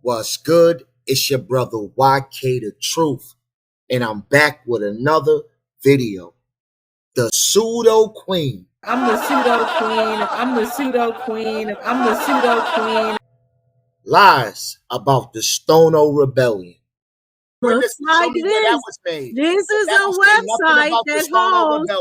What's good? It's your brother YK The Truth, and I'm back with another video. The Pseudo Queen. I'm the pseudo queen. I'm the pseudo queen. I'm the pseudo queen. Lies about the Stono Rebellion. Looks like this. This is a website that holds.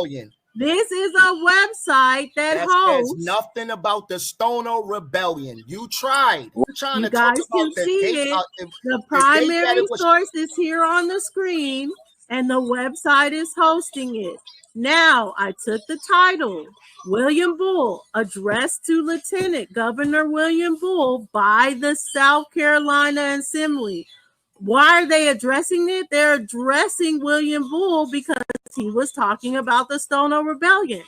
This is a website that holds. Says nothing about the Stono Rebellion. You tried. You guys can see it. The primary source is here on the screen, and the website is hosting it. Now, I took the title, William Bull, addressed to Lieutenant Governor William Bull by the South Carolina Assembly. Why are they addressing it? They're addressing William Bull because he was talking about the Stono Rebellion.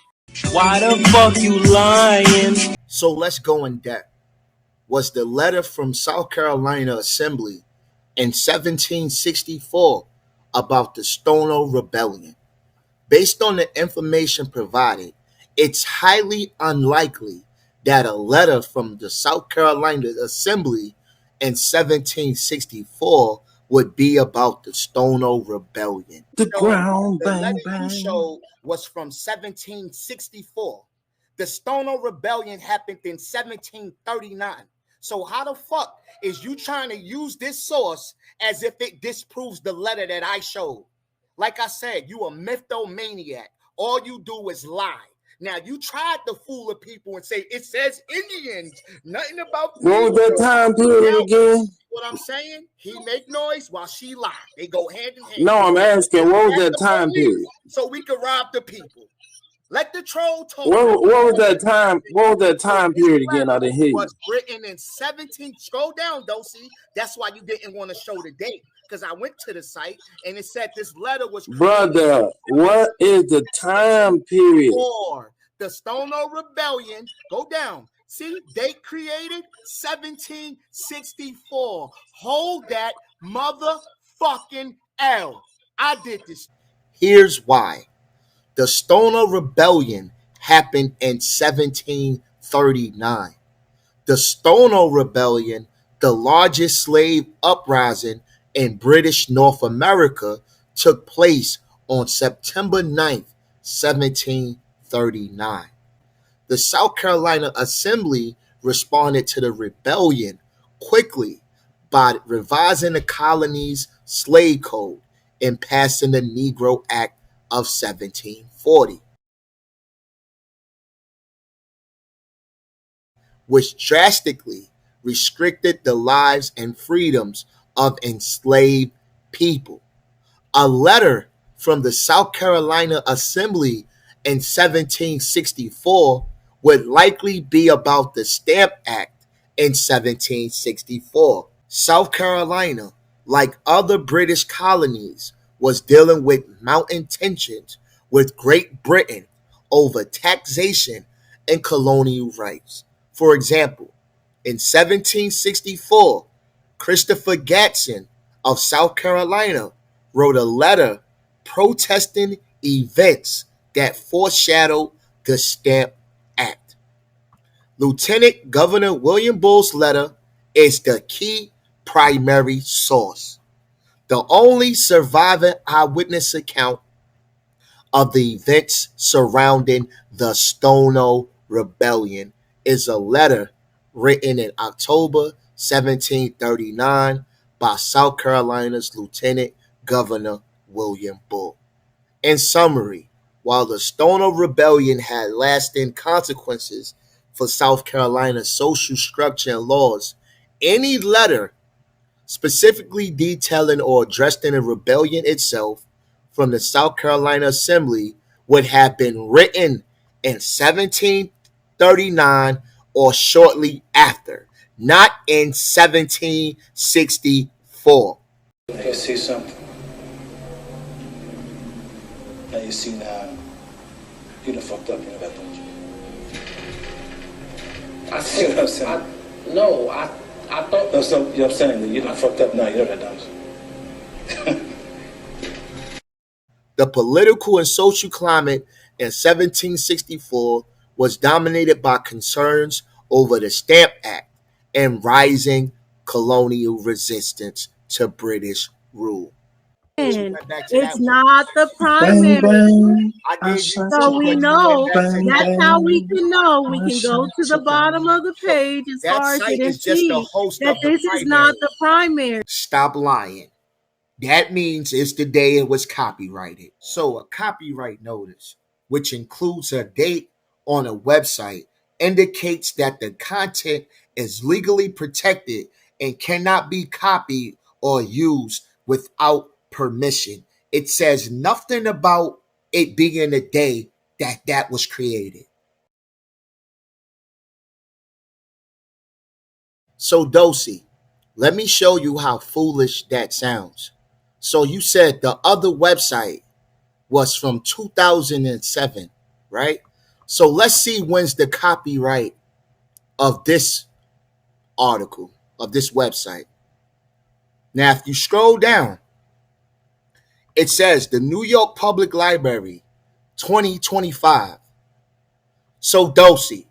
Why the fuck you lying? So let's go in depth. Was the letter from South Carolina Assembly in 1764 about the Stono Rebellion. Based on the information provided, it's highly unlikely that a letter from the South Carolina Assembly in 1764 would be about the Stono Rebellion. The ground bang letter bang. you showed was from 1764. The Stono Rebellion happened in 1739. So how the fuck is you trying to use this source as if it disproves the letter that I showed? Like I said, you a mythomaniac. All you do is lie. Now, you tried to fool the people and say, it says Indians. Nothing about What was that time period again? What I'm saying, he make noise while she lie. They go hand in hand. No, I'm asking, what was that time period? So we could rob the people. Let the troll talk. What was that time? What was that time period again? I didn't hear you. Was written in 17. Scroll down, Dulcie. That's why you didn't want to show the date, because I went to the site and it said this letter was. Brother, what is the time period? For the Stono Rebellion. Go down. See, date created 1764. Hold that motherfucking L. I did this. Here's why. The Stono Rebellion happened in 1739. The Stono Rebellion, the largest slave uprising in British North America, took place on September 9th, 1739. The South Carolina Assembly responded to the rebellion quickly by revising the colony's slave code and passing the Negro Act of 1740, which drastically restricted the lives and freedoms of enslaved people. A letter from the South Carolina Assembly in 1764 would likely be about the Stamp Act in 1764. South Carolina, like other British colonies, was dealing with mounting tensions with Great Britain over taxation and colonial rights. For example, in 1764, Christopher Gadsden of South Carolina wrote a letter protesting events that foreshadowed the Stamp Act. Lieutenant Governor William Bull's letter is the key primary source. The only surviving eyewitness account of the events surrounding the Stono Rebellion is a letter written in October 1739 by South Carolina's Lieutenant Governor William Bull. In summary, while the Stono Rebellion had lasting consequences for South Carolina's social structure and laws, any letter specifically detailing or addressing the rebellion itself from the South Carolina Assembly would have been written in 1739 or shortly after, not in 1764. Now you see something. Now you see now. You done fucked up, you know that, don't you? I see what I'm saying. I thought. No, so, you know what I'm saying? You done fucked up now, you know that, don't you? The political and social climate in 1764 was dominated by concerns over the Stamp Act and rising colonial resistance to British rule. It's not the Bang, primary. bang. I I gave you shot So two, you. we but you went know back to Bang, that's that. how we bang. can know. We I can go shot to the you bottom down. of the So page as that far as it site and is just the see host that of the this is primary. not the primary. Stop lying. That means it's the day it was copyrighted. So a copyright notice, which includes a date on a website, indicates that the content is legally protected and cannot be copied or used without permission. It says nothing about it being the day that was created. So Dulcie, let me show you how foolish that sounds. So you said the other website was from 2007, right? So let's see when's the copyright of this article, of this website. Now, if you scroll down, it says the New York Public Library, 2025. So, Dulcie,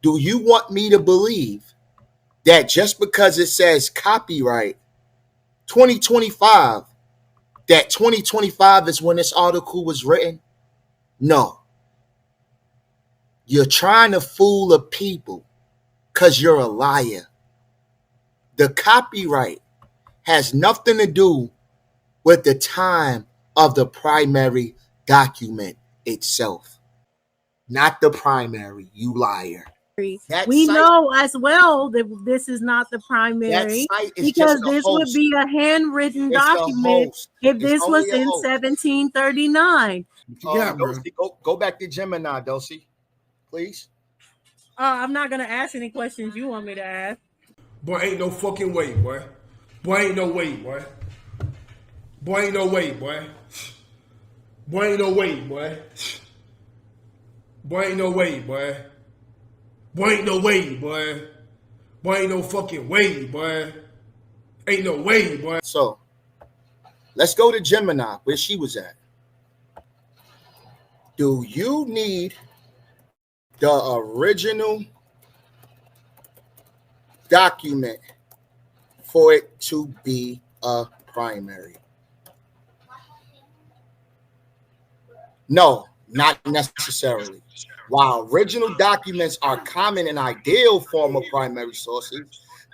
do you want me to believe that just because it says copyright 2025, that 2025 is when this article was written? No. You're trying to fool the people because you're a liar. The copyright has nothing to do with the time of the primary document itself. Not the primary, you liar. That We site, know as well that this is not the that primary site is because just a this would host. be a handwritten It's the document host. if It's this was only a in host. 1739. Dulcie, go back to Gemini, Dulcie, please. I'm not gonna ask any questions you want me to ask. Boy, ain't no fucking way, boy. Boy, ain't no way, boy. Boy, ain't no way, boy. Boy, ain't no way, boy. Boy, ain't no way, boy. Boy, ain't no way, boy. Boy, ain't no fucking way, boy. Ain't no way, boy. So let's go to Gemini, where she was at. Do you need the original document for it to be a primary? No, not necessarily. While original documents are common and ideal form of primary sources,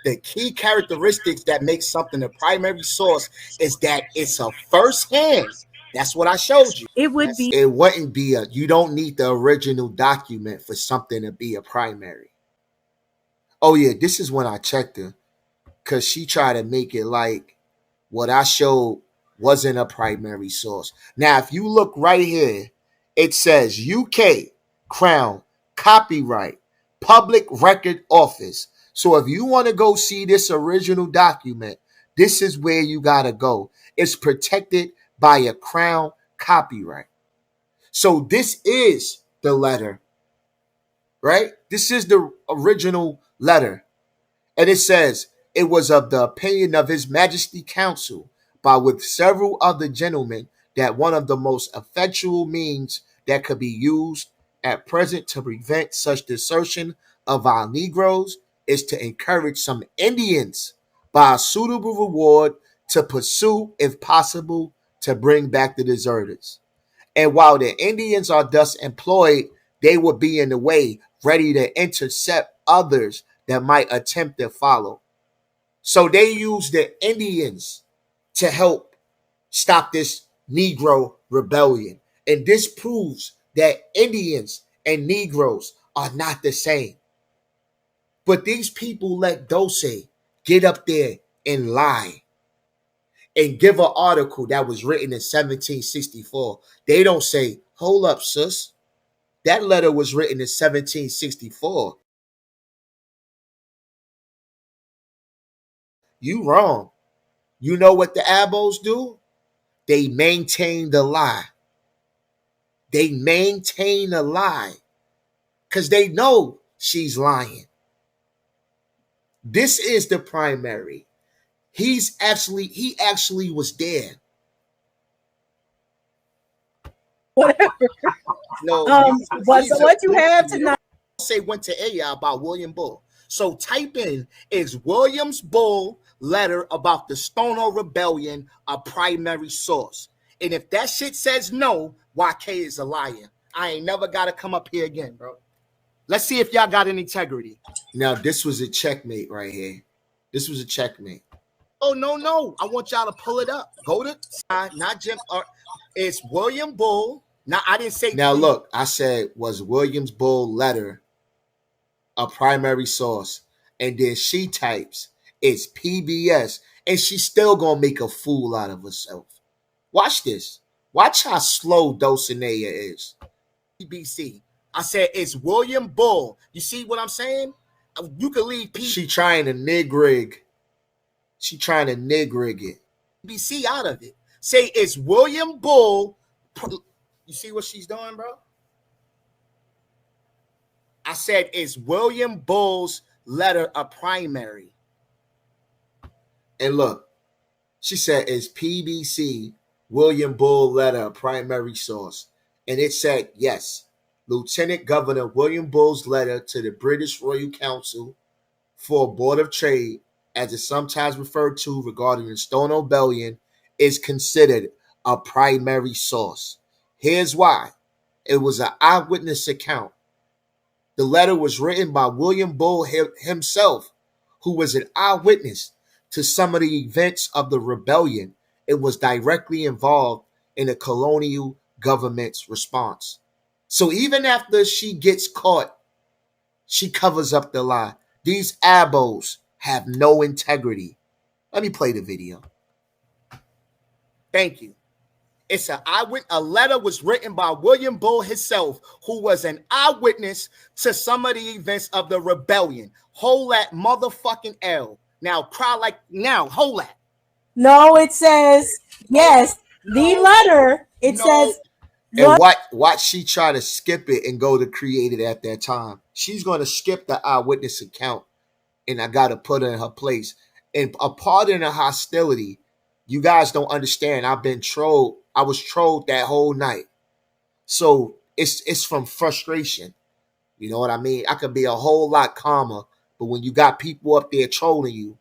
the key characteristics that make something a primary source is that it's a first hand. That's what I showed you. It would be It wouldn't be you don't need the original document for something to be a primary. Oh yeah, this is when I checked her because she tried to make it like what I showed wasn't a primary source. Now, if you look right here, it says UK Crown Copyright Public Record Office. So if you want to go see this original document, this is where you got to go. It's protected by a Crown copyright. So this is the letter, right? This is the original letter. And it says, it was of the opinion of His Majesty Council, by with several other gentlemen, that one of the most effectual means that could be used at present to prevent such desertion of our Negroes is to encourage some Indians by a suitable reward to pursue, if possible, to bring back the deserters. And while the Indians are thus employed, they will be in the way, ready to intercept others that might attempt to follow. So they use the Indians to help stop this Negro rebellion. And this proves that Indians and Negroes are not the same. But these people let Dulce get up there and lie and give an article that was written in 1764. They don't say, hold up, sis. That letter was written in 1764. You wrong. You know what the Abos do? They maintain the lie. They maintain a lie because they know she's lying. This is the primary. He actually was there. whatever. No, But so what you have tonight? say went to AI about William Bull. So type in, is Williams Bull letter about the Stono Rebellion a primary source? And if that shit says no, YK is a liar. I ain't never got to come up here again, bro. Let's see if y'all got an integrity. Now, this was a checkmate right here. This was a checkmate. Oh, no. I want y'all to pull it up. Go to, not Jim. It's William Bull. Now, I didn't say. Now, look, I said, was Williams Bull letter a primary source? And then she types, it's PBS. And she's still going to make a fool out of herself. Watch this. Watch how slow Dulcinea is. BBC. I said, it's William Bull. You see what I'm saying? You can leave people. She trying to nig-rig. She trying to nig-rig it. BBC out of it. Say, it's William Bull. You see what she's doing, bro? I said, it's William Bull's letter a primary. And look, she said, it's PBC William Bull letter a primary source. And it said, yes, Lieutenant Governor William Bull's letter to the British Royal Council for Board of Trade, as it's sometimes referred to regarding the Stono Rebellion, is considered a primary source. Here's why. It was an eyewitness account. The letter was written by William Bull himself, who was an eyewitness to some of the events of the rebellion. It was directly involved in the colonial government's response. So even after she gets caught, she covers up the lie. These abos have no integrity. Let me play the video. Thank you. It's a letter was written by William Bull himself, who was an eyewitness to some of the events of the rebellion. Hold that motherfucking L. Now cry like now. Hold that. No, it says yes. The letter. It says. And watch she try to skip it and go to create it at that time. She's going to skip the eyewitness account, and I got to put her in her place. And a part in the hostility, you guys don't understand. I've been trolled. I was trolled that whole night. So it's from frustration. You know what I mean? I could be a whole lot calmer, but when you got people up there trolling you,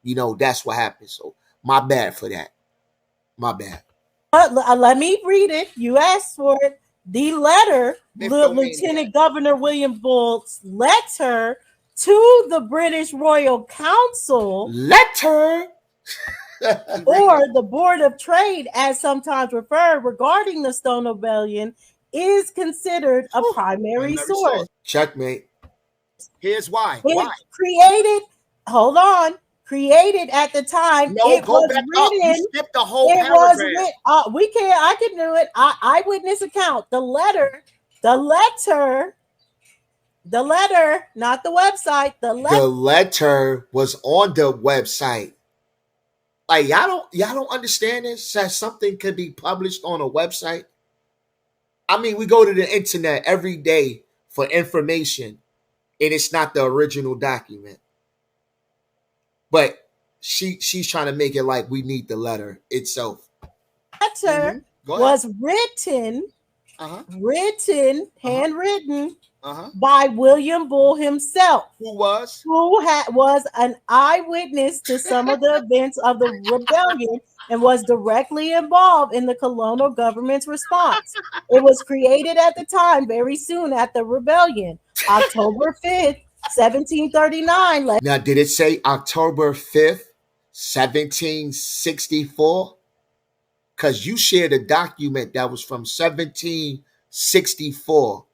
you know, that's what happens. So my bad for that. My bad. Let me read it. You asked for it. The letter, Lieutenant Governor William Bull's letter to the British Royal Council. Letter. Or the Board of Trade, as sometimes referred, regarding the Stono Rebellion, is considered a primary source. Checkmate. Here's why. Created at the time. No, it go was back written, up. You skipped the whole paragraph. I can do it. Eyewitness account. The letter, not the website. The letter was on the website. Like y'all don't understand this? That something could be published on a website. I mean, we go to the internet every day for information, and it's not the original document. But she's trying to make it like we need the letter itself. Letter was written, handwritten by William Bull himself, who was an eyewitness to some of the events of the rebellion and was directly involved in the colonial government's response. It was created at the time, very soon after the rebellion, October 5th, 1739. Now, did it say October 5th, 1764? Because you shared a document that was from 1764.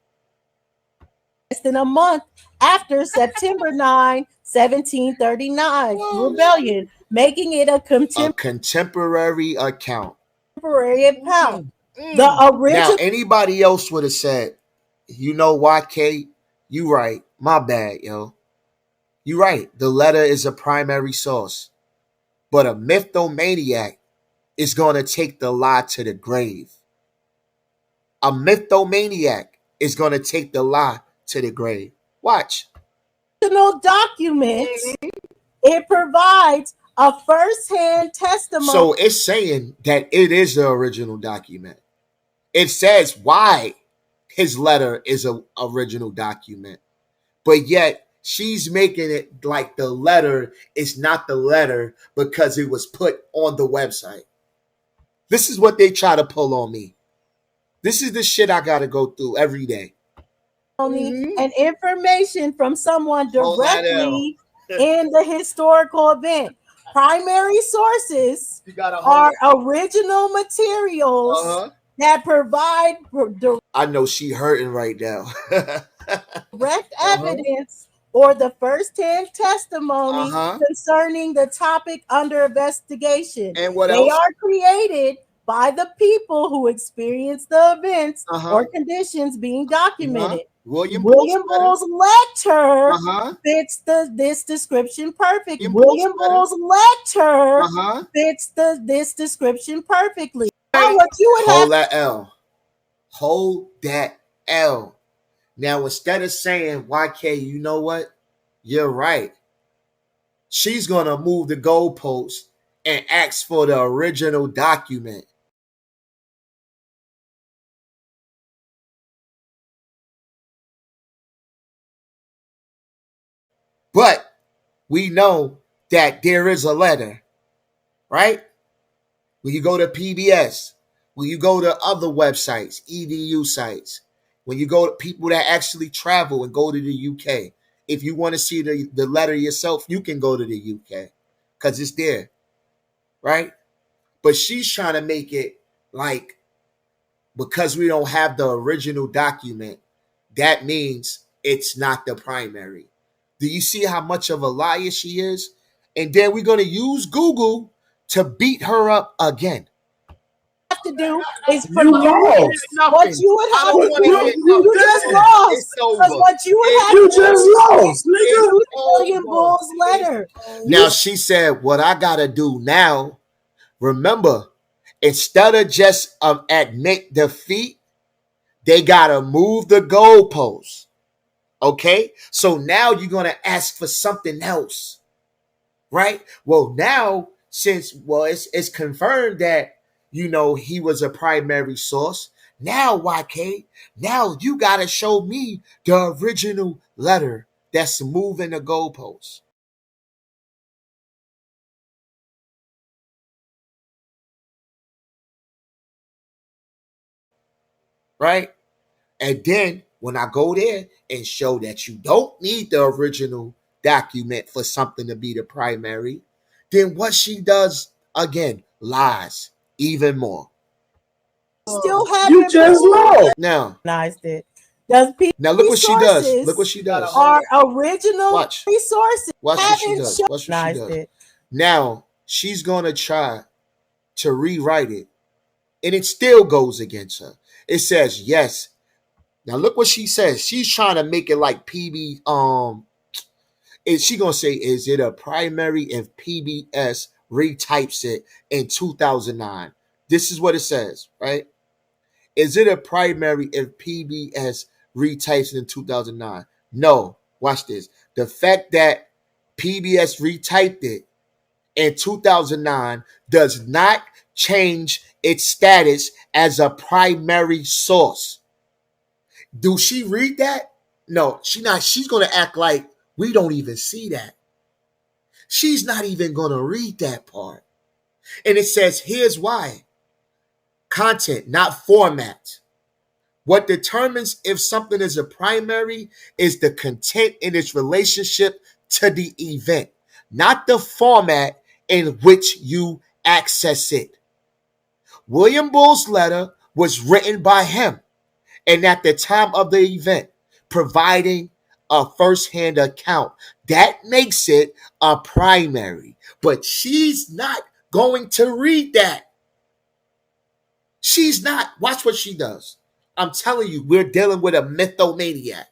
Less than a month after September 9, 1739 rebellion, making it a contemporary account. The original. Now, anybody else would have said, you know why, Kate? You right. My bad, yo. You right. The letter is a primary source. But a mythomaniac is going to take the lie to the grave. A mythomaniac is going to take the lie to the grave. Watch. Documents. It provides a first-hand testimony. So it's saying that it is the original document. It says why his letter is an original document. But yet she's making it like the letter is not the letter because it was put on the website. This is what they try to pull on me. This is the shit I got to go through every day. And information from someone directly in the historical event. Primary sources are original materials that provide I know she hurting right now. direct evidence or the first-hand testimony concerning the topic under investigation. And what they else? are created by the people who experience the events or conditions being documented. William Bull's letter fits this description perfectly. William Bull's letter fits this descripption perfectly. Now, what you would Hold that L. Hold that L. Now, instead of saying, YK, you know what? You're right. She's going to move the goalpost and ask for the original document. But we know that there is a letter, right? When you go to PBS, when you go to other websites, EDU sites, when you go to people that actually travel and go to the UK, if you want to see the letter yourself, you can go to the UK because it's there, right? But she's trying to make it like because we don't have the original document, that means it's not the primary. Do you see how much of a liar she is? And then we're going to use Google to beat her up again. Have to do is what you would have to do. You just lost. What you would have you just lost, nigga. William Bull's letter. Now she said, what I got to do now, remember, instead of just admit defeat, they got to move the goalposts. Okay? So now you're going to ask for something else. Right? Well, now, since, it's confirmed that, he was a primary source. Now, YK, now you got to show me the original letter that's moving the goalposts. Right? And then when I go there and show that you don't need the original document for something to be the primary, then what she does again, lies even more. Still have you just lost. Now, it. Now look what she does. Look what she does. Our original resources. Watch what she does. Watch what she does. Now she's gonna try to rewrite it, and it still goes against her. It says yes. Now look what she says. She's trying to make it like PB. Is she gonna say, is it a primary if PBS retypes it in 2009? This is what it says, right? Is it a primary if PBS retypes it in 2009? No. Watch this. The fact that PBS retyped it in 2009 does not change its status as a primary source. Do she read that? No, she's not. She's going to act like we don't even see that. She's not even going to read that part. And it says, here's why. Content, not format. What determines if something is a primary is the content in its relationship to the event, not the format in which you access it. William Bull's letter was written by him, and at the time of the event, providing a first-hand account. That makes it a primary, but she's not going to read that. She's not. Watch what she does. I'm telling you, we're dealing with a mythomaniac.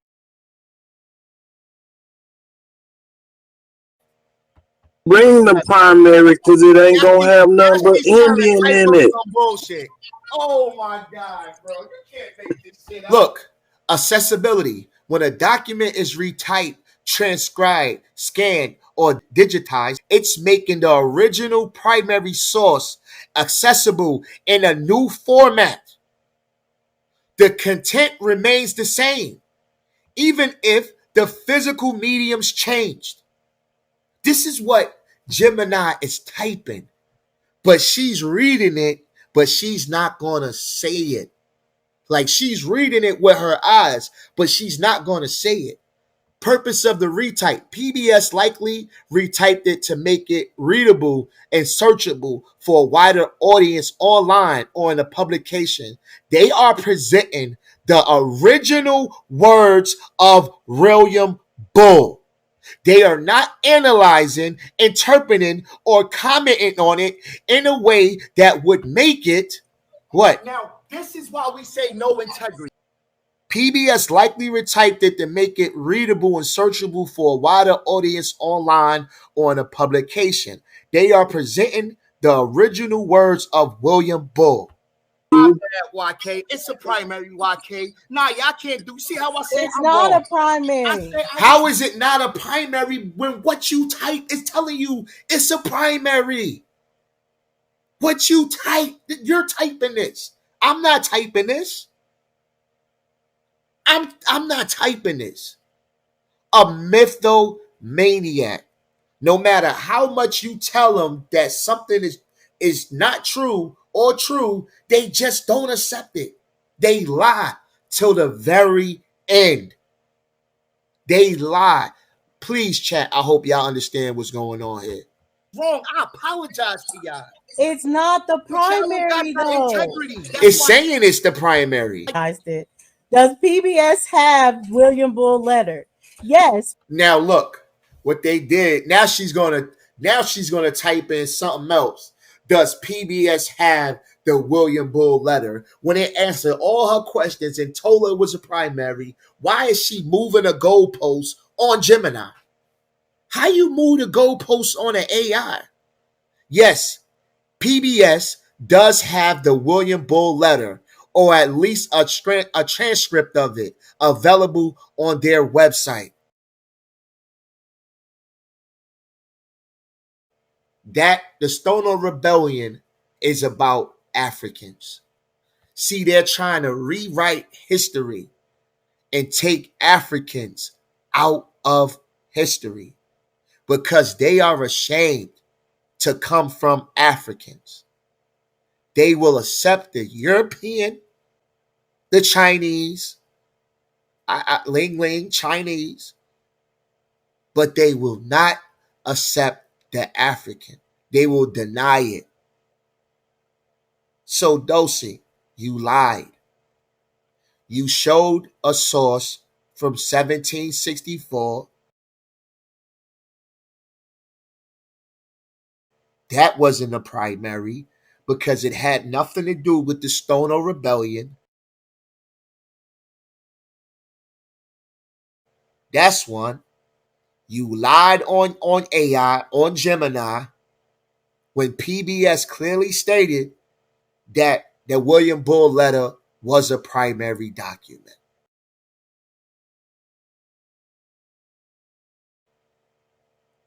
Bring the primary because it ain't gonna have nothing but Indian in it. Bullshit. Oh my God, bro. You can't make this shit up. Look, accessibility. When a document is retyped, transcribed, scanned, or digitized, it's making the original primary source accessible in a new format. The content remains the same, even if The physical mediums changed. This is what Gemini is typing, but she's reading it, but she's not going to say it. Like, she's reading it with her eyes, but she's not going to say it. Purpose of the retype. PBS likely retyped it to make it readable and searchable for a wider audience online or in a publication. They are presenting the original words of William Bull. They are not analyzing, interpreting, or commenting on it in a way that would make it what? Now, this is why we say no integrity. PBS likely retyped it to make it readable and searchable for a wider audience online or in a publication. They are presenting the original words of William Bull. YK, it's a primary, YK. Nah, y'all can't do. See how I say it's not wrong. A primary. How is it not a primary when what you type is telling you it's a primary? What you type, you're typing this. I'm not typing this. I'm not typing this. A mythomaniac. No matter how much you tell them that something is not true or true, they just don't accept it. They lie till the very end. They lie. Please, chat. I hope y'all understand what's going on here. Wrong. I apologize to y'all. It's not the primary, though. It's saying it's the primary. Does PBS have William Bull letter? Yes. Now look what they did. Now she's gonna type in something else. Does PBS have the William Bull letter? When it answered all her questions and told her it was a primary, why is she moving a goalpost on Gemini? How you move the goalpost on an AI? Yes, PBS does have the William Bull letter, or at least a transcript of it available on their website. That the Stono Rebellion is about Africans. See, they're trying to rewrite history and take Africans out of history because they are ashamed to come from Africans. They will accept the European, the Chinese, Ling Ling, Chinese, but they will not accept the African. They will deny it. So, Dulce, you lied. You showed a source from 1764. That wasn't a primary because it had nothing to do with the Stono Rebellion. That's one. You lied on AI, on Gemini, when PBS clearly stated that the William Bull letter was a primary document.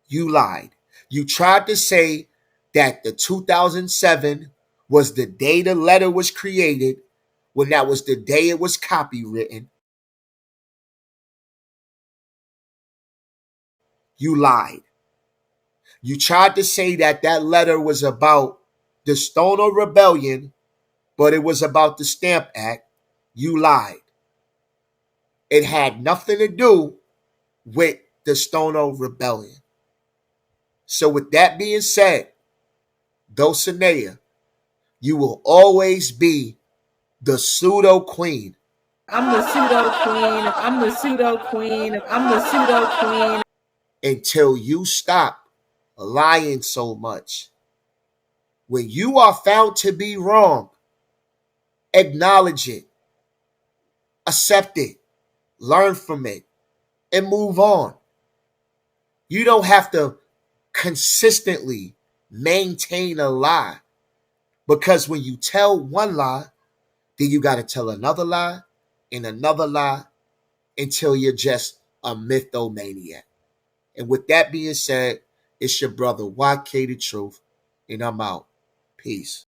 You lied. You tried to say that the 2007 was the day the letter was created, when that was the day it was copywritten. You lied. You tried to say that that letter was about the Stono Rebellion, but it was about the Stamp Act. You lied. It had nothing to do with the Stono Rebellion. So with that being said, Dulcinea, you will always be the pseudo queen. I'm the pseudo queen. I'm the pseudo queen. I'm the pseudo queen. Until you stop lying so much. When you are found to be wrong, acknowledge it, accept it, learn from it, and move on. You don't have to consistently maintain a lie, because when you tell one lie, then you got to tell another lie and another lie until you're just a mythomaniac. And with that being said, it's your brother YK the Truth, and I'm out. Peace.